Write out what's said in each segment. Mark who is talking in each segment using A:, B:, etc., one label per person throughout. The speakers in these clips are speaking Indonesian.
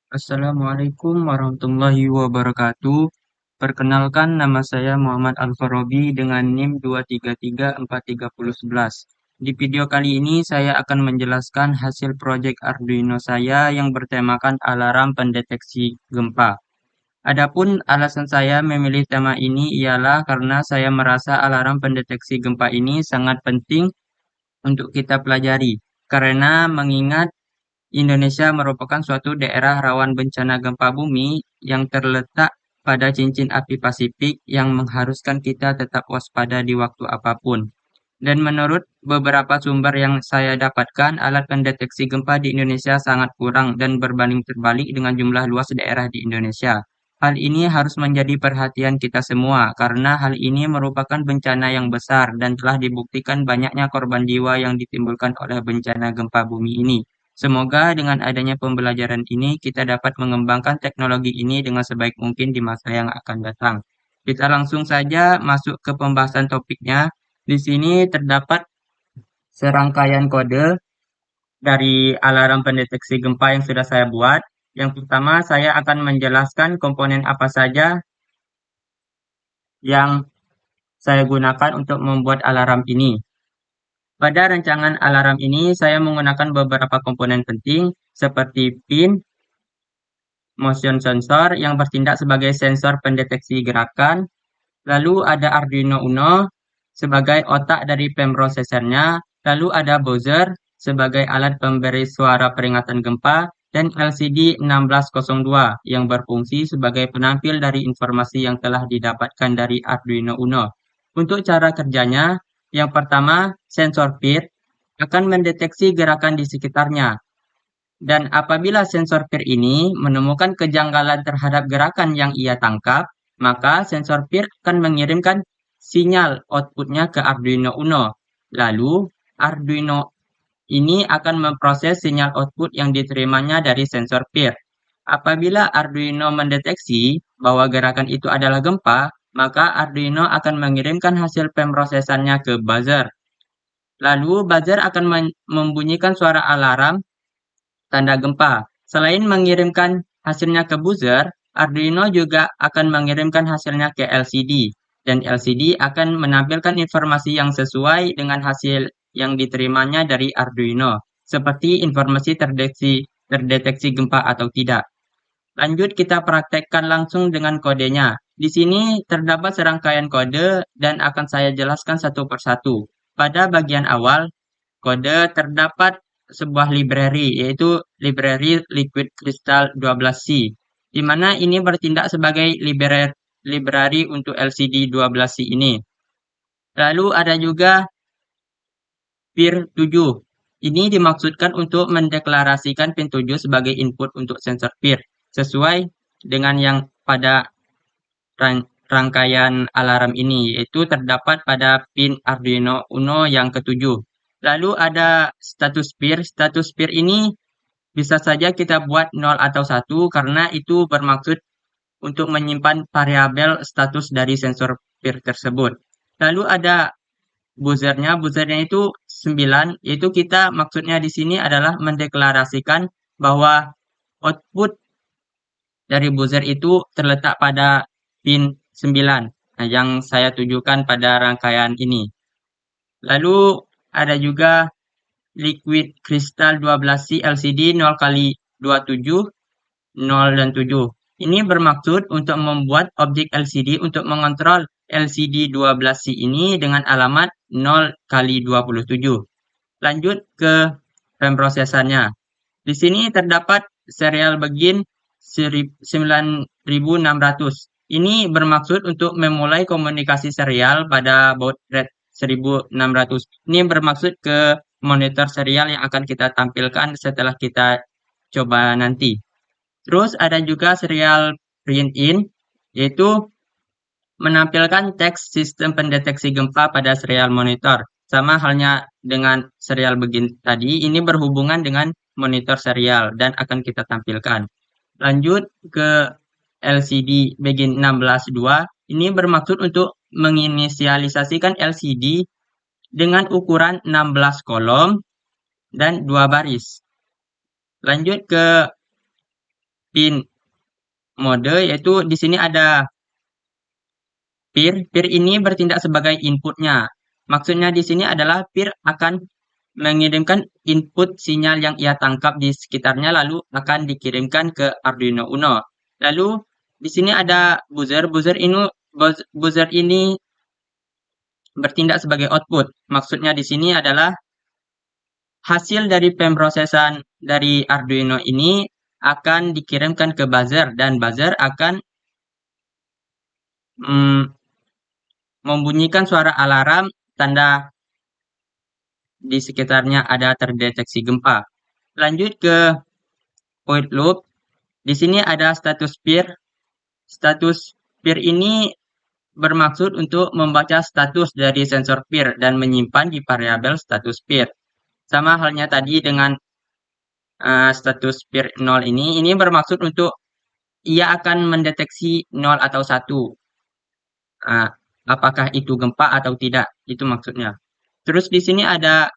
A: Assalamualaikum warahmatullahi wabarakatuh. Perkenalkan nama saya Muhammad Al-Farabi dengan NIM 2334311. Di video kali ini saya akan menjelaskan hasil proyek Arduino saya yang bertemakan alarm pendeteksi gempa. Adapun alasan saya memilih tema ini ialah karena saya merasa alarm pendeteksi gempa ini sangat penting untuk kita pelajari. Karena mengingat Indonesia merupakan suatu daerah rawan bencana gempa bumi yang terletak pada cincin api Pasifik yang mengharuskan kita tetap waspada di waktu apapun. Dan menurut beberapa sumber yang saya dapatkan, alat pendeteksi gempa di Indonesia sangat kurang dan berbanding terbalik dengan jumlah luas daerah di Indonesia. Hal ini harus menjadi perhatian kita semua, karena hal ini merupakan bencana yang besar dan telah dibuktikan banyaknya korban jiwa yang ditimbulkan oleh bencana gempa bumi ini. Semoga dengan adanya pembelajaran ini, kita dapat mengembangkan teknologi ini dengan sebaik mungkin di masa yang akan datang. Kita langsung saja masuk ke pembahasan topiknya. Di sini terdapat serangkaian kode dari alarm pendeteksi gempa yang sudah saya buat. Yang pertama, saya akan menjelaskan komponen apa saja yang saya gunakan untuk membuat alarm ini. Pada rancangan alarm ini, saya menggunakan beberapa komponen penting seperti pin, motion sensor yang bertindak sebagai sensor pendeteksi gerakan. Lalu ada Arduino Uno sebagai otak dari pemrosesornya. Lalu ada buzzer sebagai alat pemberi suara peringatan gempa. Dan LCD 1602 yang berfungsi sebagai penampil dari informasi yang telah didapatkan dari Arduino Uno. Untuk cara kerjanya, yang pertama, sensor PIR akan mendeteksi gerakan di sekitarnya. Dan apabila sensor PIR ini menemukan kejanggalan terhadap gerakan yang ia tangkap, maka sensor PIR akan mengirimkan sinyal outputnya ke Arduino Uno. Lalu, Arduino ini akan memproses sinyal output yang diterimanya dari sensor PIR. Apabila Arduino mendeteksi bahwa gerakan itu adalah gempa, maka Arduino akan mengirimkan hasil pemrosesannya ke buzzer. Lalu, buzzer akan membunyikan suara alarm tanda gempa. Selain mengirimkan hasilnya ke buzzer, Arduino juga akan mengirimkan hasilnya ke LCD, dan LCD akan menampilkan informasi yang sesuai dengan hasil yang diterimanya dari Arduino, seperti informasi terdeteksi gempa atau tidak. Lanjut kita praktekkan langsung dengan kodenya. Di sini terdapat serangkaian kode dan akan saya jelaskan satu persatu. Pada bagian awal, kode terdapat sebuah library, yaitu library Liquid Crystal 12C, di mana ini bertindak sebagai library untuk LCD 12C ini. Lalu ada juga PIR 7. Ini dimaksudkan untuk mendeklarasikan pin 7 sebagai input untuk sensor PIR, sesuai dengan yang pada rangkaian alarm ini, yaitu terdapat pada pin Arduino Uno yang ketujuh. Lalu ada status PIR. Status PIR ini bisa saja kita buat 0 atau 1 karena itu bermaksud untuk menyimpan variabel status dari sensor PIR tersebut. Lalu ada buzzernya. Buzzernya itu 9, yaitu kita maksudnya di sini adalah mendeklarasikan bahwa output dari buzzer itu terletak pada pin 9, nah, yang saya tujukan pada rangkaian ini. Lalu ada juga Liquid Crystal 12C LCD 0 kali 27, 0 dan 7. Ini bermaksud untuk membuat objek LCD untuk mengontrol LCD 12C ini dengan alamat 0 kali 27. Lanjut ke pemrosesannya. Di sini terdapat serial begin 9600. Ini bermaksud untuk memulai komunikasi serial pada baud rate 1600. Ini bermaksud ke monitor serial yang akan kita tampilkan setelah kita coba nanti. Terus ada juga serial print in, yaitu menampilkan teks sistem pendeteksi gempa pada serial monitor. Sama halnya dengan serial begin tadi, ini berhubungan dengan monitor serial dan akan kita tampilkan. Lanjut ke LCD begin 16.2, ini bermaksud untuk menginisialisasikan LCD dengan ukuran 16 kolom dan 2 baris. Lanjut ke pin mode, yaitu di sini ada peer. Peer ini bertindak sebagai inputnya. Maksudnya di sini adalah peer akan mengirimkan input sinyal yang ia tangkap di sekitarnya lalu akan dikirimkan ke Arduino Uno. Lalu di sini ada buzzer. Buzzer ini bertindak sebagai output. Maksudnya di sini adalah hasil dari pemrosesan dari Arduino ini akan dikirimkan ke buzzer dan buzzer akan membunyikan suara alarm tanda di sekitarnya ada terdeteksi gempa. Lanjut ke void loop. Di sini ada status peer. Status peer ini bermaksud untuk membaca status dari sensor peer dan menyimpan di variabel status peer. Sama halnya tadi dengan status peer 0 ini bermaksud untuk ia akan mendeteksi 0 atau 1. Apakah itu gempa atau tidak, itu maksudnya. Terus di sini ada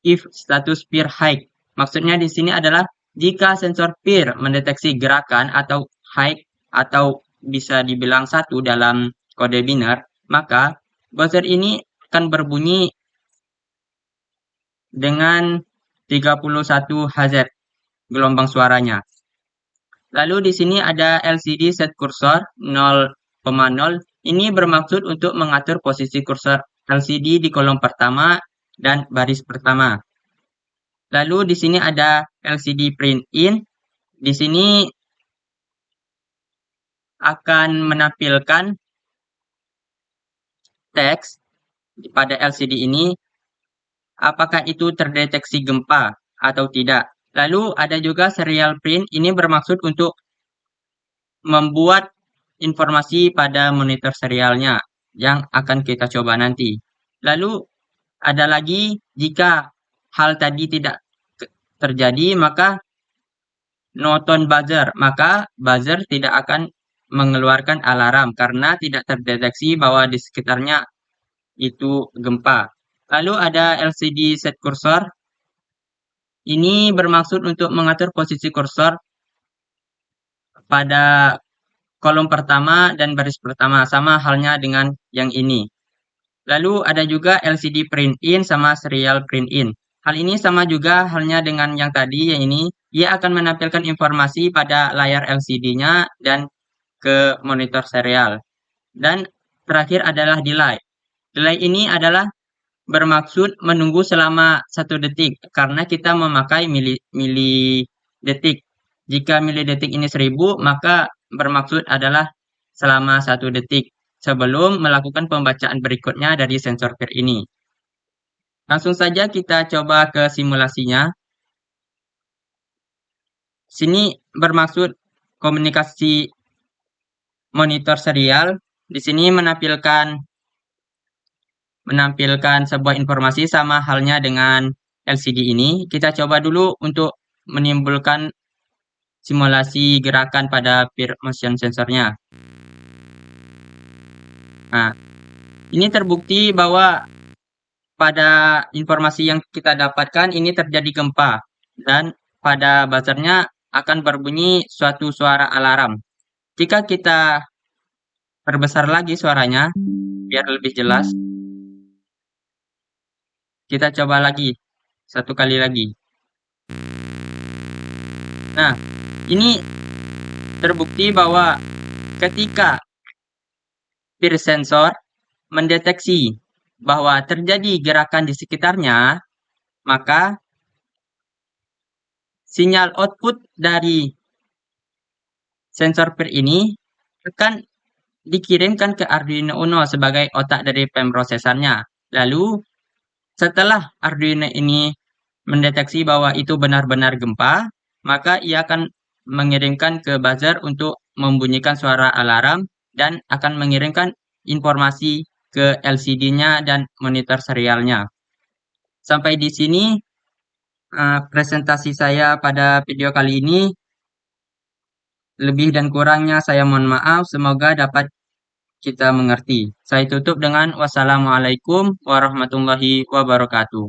A: if status peer high. Maksudnya di sini adalah jika sensor peer mendeteksi gerakan atau high atau bisa dibilang 1 dalam kode biner, maka buzzer ini akan berbunyi dengan 31 Hz gelombang suaranya. Lalu di sini ada LCD set cursor 0,0. Ini bermaksud untuk mengatur posisi kursor LCD di kolom pertama dan baris pertama. Lalu di sini ada LCD print in. Di sini akan menampilkan teks pada LCD ini apakah itu terdeteksi gempa atau tidak. Lalu ada juga serial print. Ini bermaksud untuk membuat informasi pada monitor serialnya yang akan kita coba nanti. Lalu ada lagi jika hal tadi tidak terjadi maka no tone buzzer, maka buzzer tidak akan mengeluarkan alarm karena tidak terdeteksi bahwa di sekitarnya itu gempa. Lalu ada LCD set cursor. Ini bermaksud untuk mengatur posisi kursor pada kolom pertama dan baris pertama, sama halnya dengan yang ini. Lalu ada juga LCD print in sama serial print in. Hal ini sama juga halnya dengan yang tadi, yang ini. Ia akan menampilkan informasi pada layar LCD-nya dan ke monitor serial. Dan terakhir adalah delay. Delay ini adalah bermaksud menunggu selama 1 detik karena kita memakai milidetik. Jika milidetik ini 1000, maka bermaksud adalah selama 1 detik sebelum melakukan pembacaan berikutnya dari sensor peer ini. Langsung saja kita coba ke simulasinya. Sini bermaksud komunikasi monitor serial. Di sini menampilkan sebuah informasi sama halnya dengan LCD ini. Kita coba dulu untuk menimbulkan simulasi gerakan pada peer motion sensornya. Nah, ini terbukti bahwa pada informasi yang kita dapatkan ini terjadi gempa dan pada buzzernya akan berbunyi suatu suara alarm. Jika kita perbesar lagi suaranya biar lebih jelas, kita coba lagi 1 kali lagi. Nah, ini terbukti bahwa ketika peer sensor mendeteksi bahwa terjadi gerakan di sekitarnya, maka sinyal output dari sensor peer ini akan dikirimkan ke Arduino Uno sebagai otak dari pemrosesannya. Lalu setelah Arduino ini mendeteksi bahwa itu benar-benar gempa, maka ia akan mengirimkan ke buzzer untuk membunyikan suara alarm dan akan mengirimkan informasi ke LCD-nya dan monitor serialnya. Sampai di sini presentasi saya pada video kali ini. Lebih dan kurangnya saya mohon maaf, semoga dapat kita mengerti. Saya tutup dengan wassalamualaikum warahmatullahi wabarakatuh.